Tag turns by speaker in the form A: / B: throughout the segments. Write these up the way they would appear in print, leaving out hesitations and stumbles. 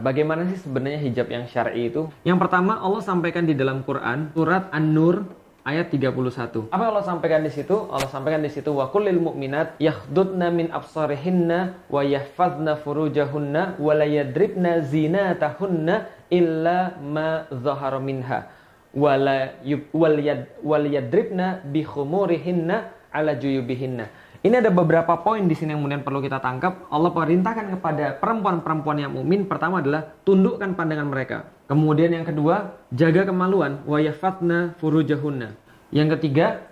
A: bagaimana sih sebenarnya hijab yang syar'i itu? Yang pertama Allah sampaikan di dalam Quran surat An-Nur ayat 31. Apa Allah sampaikan di situ? Allah sampaikan di situ wa kullil mu'minat yakhdudna min absarihinna wa yahfazna furujahunna wa la yadribna zinatahunna illa ma dhahara minha wal yadribna bi khumurihinna ala juyubihinna. Ini ada beberapa poin di sini yang kemudian perlu kita tangkap. Allah perintahkan kepada perempuan-perempuan yang mukmin, pertama adalah tundukkan pandangan mereka. Kemudian yang kedua, jaga kemaluan, wa yafatna furujahunna. Yang ketiga,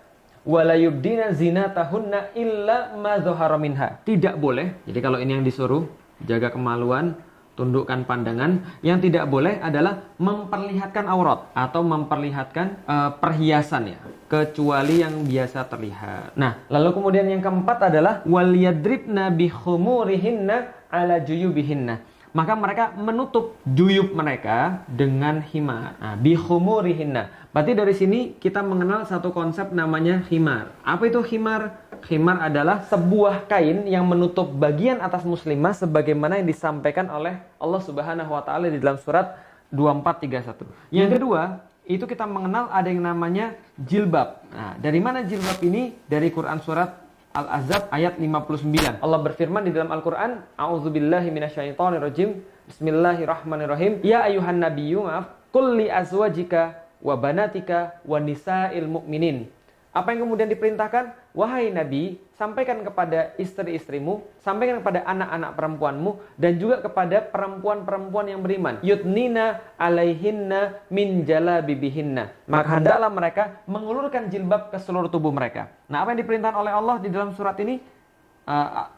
A: wala yubdina zinatahunna illa ma dhahara minha. Tidak boleh. Jadi kalau ini yang disuruh, jaga kemaluan, tundukkan pandangan. Yang tidak boleh adalah memperlihatkan aurat atau memperlihatkan perhiasan ya, kecuali yang biasa terlihat. Nah, lalu kemudian yang keempat adalah wal yadribna bi khumurihinna ala juyubihinna. Maka mereka menutup juyub mereka dengan khimar. Nah, bi khumurihinna. Berarti dari sini kita mengenal satu konsep namanya khimar. Apa itu khimar? Khimar adalah sebuah kain yang menutup bagian atas muslimah sebagaimana yang disampaikan oleh Allah Subhanahu wa taala di dalam surat 2431. Yang kedua, itu kita mengenal ada yang namanya jilbab. Nah, dari mana jilbab ini? Dari Quran surat Al-Ahzab ayat 59. Allah berfirman di dalam Al-Quran, A'udzubillahi minasyaitonirrajim, Bismillahirrahmanirrahim. Ya ayuhan nabiyyu, qul li azwajika wa banatika wa nisa'il mu'minin. Apa yang kemudian diperintahkan? Wahai Nabi, sampaikan kepada istri-istrimu, sampaikan kepada anak-anak perempuanmu, dan juga kepada perempuan-perempuan yang beriman. Yudnina alaihinna min jalabibihinna. Maka hendaklah mereka mengulurkan jilbab ke seluruh tubuh mereka. Nah, apa yang diperintahkan oleh Allah di dalam surat ini?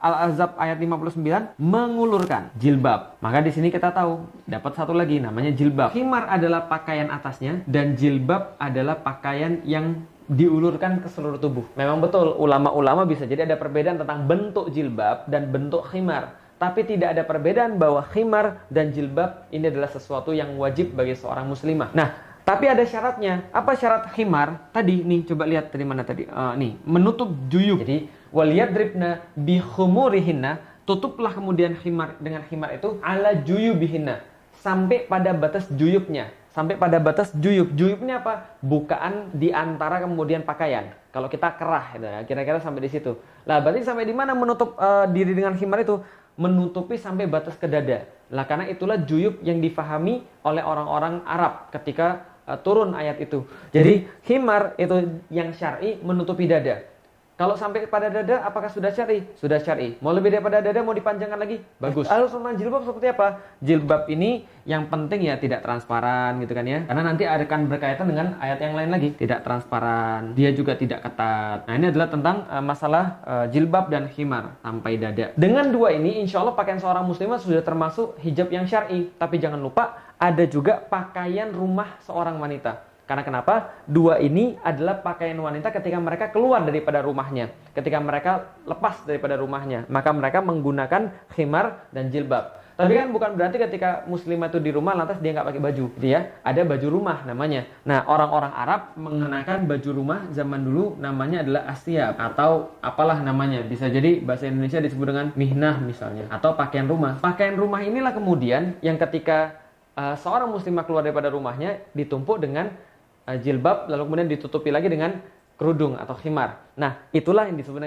A: Al-Ahzab ayat 59, mengulurkan jilbab. Maka di sini kita tahu, dapat satu lagi namanya jilbab. Khimar adalah pakaian atasnya, dan jilbab adalah pakaian yang diulurkan ke seluruh tubuh. Memang betul, ulama-ulama bisa jadi ada perbedaan tentang bentuk jilbab dan bentuk khimar. Tapi tidak ada perbedaan bahwa khimar dan jilbab ini adalah sesuatu yang wajib bagi seorang muslimah. Nah, tapi ada syaratnya. Apa syarat khimar? Tadi, nih, coba lihat dari mana tadi. Nih, menutup juyub. Jadi, waliyadribna bihumurihinna, tutuplah kemudian khimar dengan khimar itu ala juyubihinna, sampai pada batas juyubnya. Sampai pada batas juyub. Juyubnya apa? Bukaan di antara kemudian pakaian. Kalau kita kerah, gitu ya, kira-kira sampai di situ. Lah, berarti sampai di mana menutup diri dengan khimar itu? Menutupi sampai batas ke dada. Lah, karena itulah juyub yang difahami oleh orang-orang Arab ketika turun ayat itu. Jadi, khimar itu yang syar'i menutupi dada. Kalau sampai pada dada, apakah sudah syar'i? Sudah syar'i. Mau lebih daripada dada, mau dipanjangkan lagi? Bagus. Lalu tentang jilbab seperti apa? Jilbab ini yang penting ya tidak transparan gitu kan ya. Karena nanti akan berkaitan dengan ayat yang lain lagi. Tidak transparan, dia juga tidak ketat. Nah, ini adalah tentang masalah jilbab dan khimar sampai dada. Dengan dua ini, insya Allah pakaian seorang muslimah sudah termasuk hijab yang syar'i. Tapi jangan lupa, ada juga pakaian rumah seorang wanita. Karena kenapa? Dua ini adalah pakaian wanita ketika mereka keluar daripada rumahnya. Ketika mereka lepas daripada rumahnya. Maka mereka menggunakan khimar dan jilbab. Tapi kan bukan berarti ketika muslimah itu di rumah lantas dia nggak pakai baju. Gitu ya. Ada baju rumah namanya. Nah, orang-orang Arab mengenakan baju rumah zaman dulu namanya adalah asyab. Atau apalah namanya. Bisa jadi bahasa Indonesia disebut dengan mihnah misalnya. Atau pakaian rumah. Pakaian rumah inilah kemudian yang ketika seorang muslimah keluar daripada rumahnya ditumpuk dengan jilbab, lalu kemudian ditutupi lagi dengan kerudung atau khimar. Nah, itulah yang disebut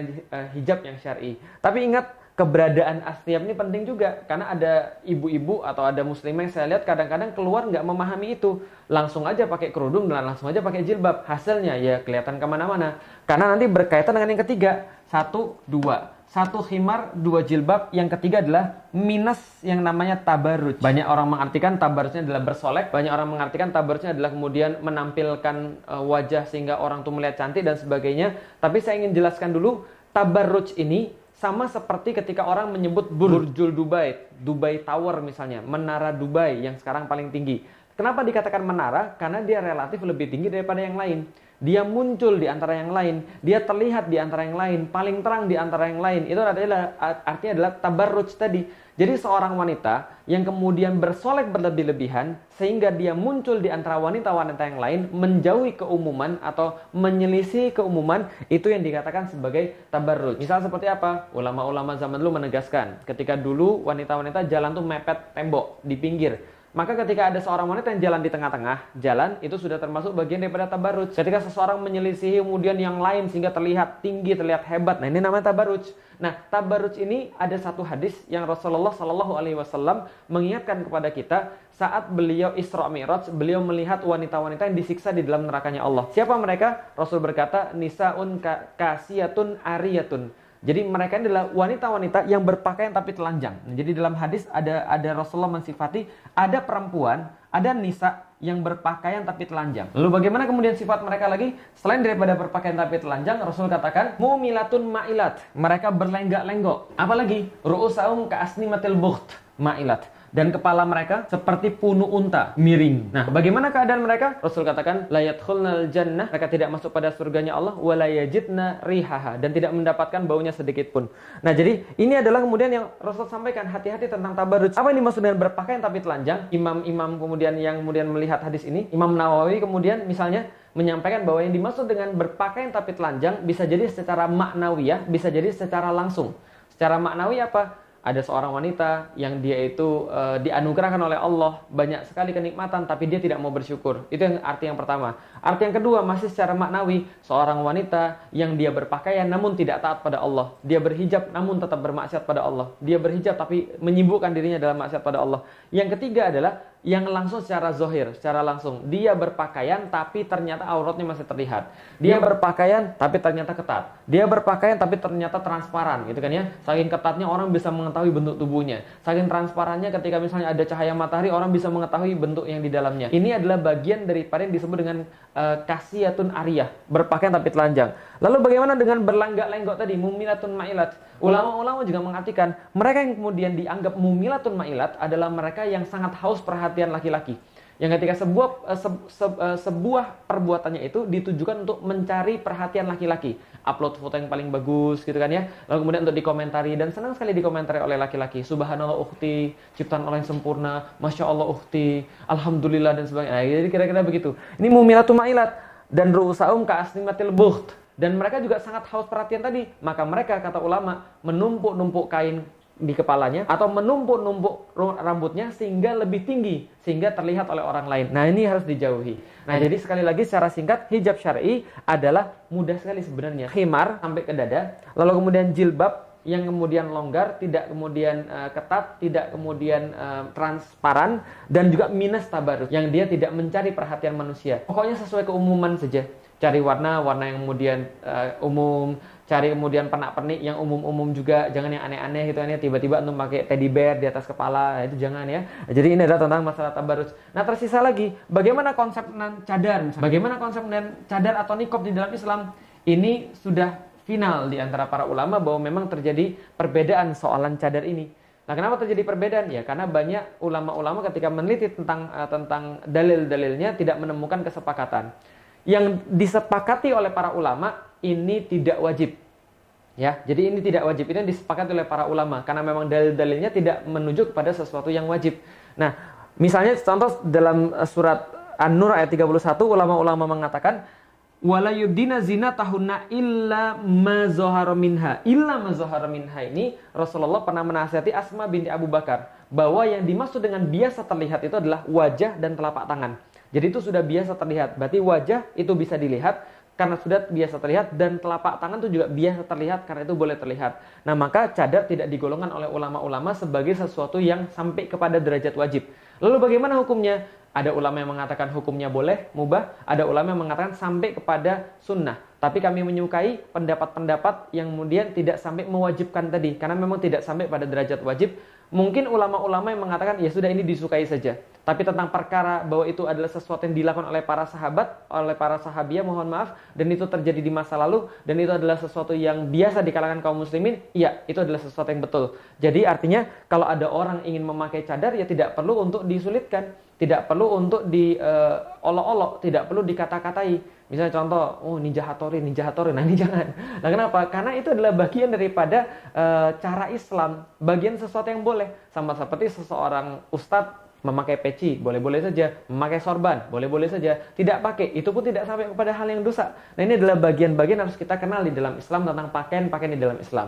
A: hijab yang syar'i. Tapi ingat, keberadaan asyab ini penting juga. Karena ada ibu-ibu atau ada muslimah yang saya lihat kadang-kadang keluar nggak memahami itu. Langsung aja pakai kerudung dan langsung aja pakai jilbab. Hasilnya ya kelihatan kemana-mana. Karena nanti berkaitan dengan yang ketiga. 1, 2. 1 khimar, 2 jilbab. Yang ketiga adalah minus yang namanya tabarruj. Banyak orang mengartikan tabarrujnya adalah bersolek. Banyak orang mengartikan tabarrujnya adalah kemudian menampilkan wajah sehingga orang tuh melihat cantik dan sebagainya. Tapi saya ingin jelaskan dulu, tabarruj ini sama seperti ketika orang menyebut Burjul Dubai, Dubai Tower misalnya, Menara Dubai yang sekarang paling tinggi. Kenapa dikatakan menara? Karena dia relatif lebih tinggi daripada yang lain. dia muncul di antara yang lain, dia terlihat di antara yang lain, paling terang di antara yang lain. Itu artinya adalah tabarruj tadi. Jadi seorang wanita yang kemudian bersolek berlebih-lebihan sehingga dia muncul di antara wanita-wanita yang lain, menjauhi keumuman atau menyelisih keumuman, itu yang dikatakan sebagai tabarruj. Misal seperti apa? Ulama-ulama zaman dulu menegaskan, ketika dulu wanita-wanita jalan tuh mepet tembok di pinggir. Maka ketika ada seorang wanita yang jalan di tengah-tengah jalan, itu sudah termasuk bagian daripada tabarruj. Ketika seseorang menyelisihi kemudian yang lain sehingga terlihat tinggi, terlihat hebat, nah ini namanya tabarruj. Nah, tabarruj ini ada satu hadis yang Rasulullah Shallallahu Alaihi Wasallam mengingatkan kepada kita saat beliau Isra Mi'raj, beliau melihat wanita-wanita yang disiksa di dalam nerakanya Allah. Siapa mereka? Rasul berkata, nisaun kasiyatun ariyatun. Jadi mereka ini adalah wanita-wanita yang berpakaian tapi telanjang. Jadi dalam hadis ada Rasulullah mensifati ada perempuan, ada nisa yang berpakaian tapi telanjang. Lalu bagaimana kemudian sifat mereka lagi? Selain daripada berpakaian tapi telanjang, Rasul katakan mumilatun ma'ilat. Mereka berlenggak-lenggok. Apalagi ru'usaum ka'asnimatil bukht ma'ilat. Dan kepala mereka seperti punu unta, miring. Nah, bagaimana keadaan mereka? Rasul katakan, la yadkhulnal jannah, mereka tidak masuk pada surganya Allah, wa la yajidna rihaha, dan tidak mendapatkan baunya sedikit pun. Nah, jadi ini adalah kemudian yang Rasul sampaikan, hati-hati tentang tabarruj. Apa yang dimaksud dengan berpakaian tapi telanjang? Imam-imam kemudian yang kemudian melihat hadis ini, Imam Nawawi kemudian misalnya menyampaikan bahwa yang dimaksud dengan berpakaian tapi telanjang bisa jadi secara maknawiyah, bisa jadi secara langsung. Secara maknawi apa? Ada seorang wanita yang dia itu dianugerahkan oleh Allah banyak sekali kenikmatan, tapi dia tidak mau bersyukur. Itu yang arti yang pertama. Arti yang kedua masih secara maknawi, seorang wanita yang dia berpakaian namun tidak taat pada Allah. Dia berhijab namun tetap bermaksiat pada Allah. Dia berhijab tapi menyibukkan dirinya dalam maksiat pada Allah. Yang ketiga adalah yang langsung secara zohir, secara langsung. Dia berpakaian tapi ternyata auratnya masih terlihat. Dia berpakaian tapi ternyata ketat. Dia berpakaian tapi ternyata transparan, gitu kan ya. Saking ketatnya orang bisa mengetahui bentuk tubuhnya. Saking transparannya ketika misalnya ada cahaya matahari, orang bisa mengetahui bentuk yang di dalamnya. Ini adalah bagian daripada yang disebut dengan kasiyatun ariyah, berpakaian tapi telanjang. Lalu bagaimana dengan berlenggak-lenggok tadi, mumilatun ma'ilat? Ulama-ulama juga mengartikan mereka yang kemudian dianggap mumilatun ma'ilat adalah mereka yang sangat haus perhatian laki-laki. Yang ketika sebuah perbuatannya itu ditujukan untuk mencari perhatian laki-laki. Upload foto yang paling bagus gitu kan ya. Lalu kemudian untuk dikomentari, dan senang sekali dikomentari oleh laki-laki. Subhanallah ukhti, ciptaan Allah yang sempurna, Masya Allah ukhti, Alhamdulillah dan sebagainya. Nah, jadi kira-kira begitu. Ini mumilatun ma'ilat. Dan ru'usaum ka'asnimatil bukht. Dan mereka juga sangat haus perhatian tadi. Maka mereka, kata ulama, menumpuk-numpuk kain di kepalanya atau menumpuk-numpuk rambutnya sehingga lebih tinggi, sehingga terlihat oleh orang lain. Nah, ini harus dijauhi. Nah, jadi sekali lagi secara singkat, hijab syar'i adalah mudah sekali sebenarnya. Khimar sampai ke dada, lalu kemudian jilbab yang kemudian longgar, tidak kemudian ketat, tidak kemudian transparan, dan juga minus tabarruj, yang dia tidak mencari perhatian manusia. Pokoknya sesuai keumuman saja. Cari warna yang kemudian umum, cari kemudian pernak-pernik yang umum-umum juga, jangan yang aneh-aneh gitu kan ya, tiba-tiba untuk pakai teddy bear di atas kepala, itu jangan ya. Jadi ini adalah tentang masalah tabarruj. Nah, tersisa lagi, bagaimana konsep cadar misalnya? Bagaimana konsep cadar atau niqab di dalam Islam? Ini sudah final di antara para ulama bahwa memang terjadi perbedaan soalan cadar ini. Nah, kenapa terjadi perbedaan? Ya, karena banyak ulama-ulama ketika meneliti tentang dalil-dalilnya tidak menemukan kesepakatan. Yang disepakati oleh para ulama ini tidak wajib. Ya, jadi ini tidak wajib. Ini disepakati oleh para ulama karena memang dalil-dalilnya tidak menuju kepada sesuatu yang wajib. Nah, misalnya contoh dalam surat An-Nur ayat 31, ulama-ulama mengatakan wala yubdina zinatahunna illa ma zahara minha. Illa ma zahara minha ini Rasulullah pernah menasihati Asma binti Abu Bakar bahwa yang dimaksud dengan biasa terlihat itu adalah wajah dan telapak tangan. Jadi itu sudah biasa terlihat. Berarti wajah itu bisa dilihat karena sudah biasa terlihat, dan telapak tangan itu juga biasa terlihat karena itu boleh terlihat. Nah, maka cadar tidak digolongkan oleh ulama-ulama sebagai sesuatu yang sampai kepada derajat wajib. Lalu bagaimana hukumnya? Ada ulama yang mengatakan hukumnya boleh, mubah. Ada ulama yang mengatakan sampai kepada sunnah. Tapi kami menyukai pendapat-pendapat yang kemudian tidak sampai mewajibkan tadi, karena memang tidak sampai pada derajat wajib. Mungkin ulama-ulama yang mengatakan ya sudah ini disukai saja. Tapi tentang perkara bahwa itu adalah sesuatu yang dilakukan oleh para sahabat, oleh para sahabiah, mohon maaf, dan itu terjadi di masa lalu, dan itu adalah sesuatu yang biasa di kalangan kaum muslimin, iya, itu adalah sesuatu yang betul. Jadi artinya kalau ada orang ingin memakai cadar ya tidak perlu untuk disulitkan, tidak perlu untuk diolok-olok, tidak perlu dikata-katai. Misalnya contoh, oh Ninja Hattori. Nah ini jangan. Nah kenapa? Karena itu adalah bagian daripada cara Islam, bagian sesuatu yang boleh. Sama seperti seseorang ustadz memakai peci, boleh-boleh saja. Memakai sorban, boleh-boleh saja. Tidak pakai, itu pun tidak sampai kepada hal yang dosa. Nah ini adalah bagian-bagian harus kita kenal di dalam Islam tentang pakaian di dalam Islam.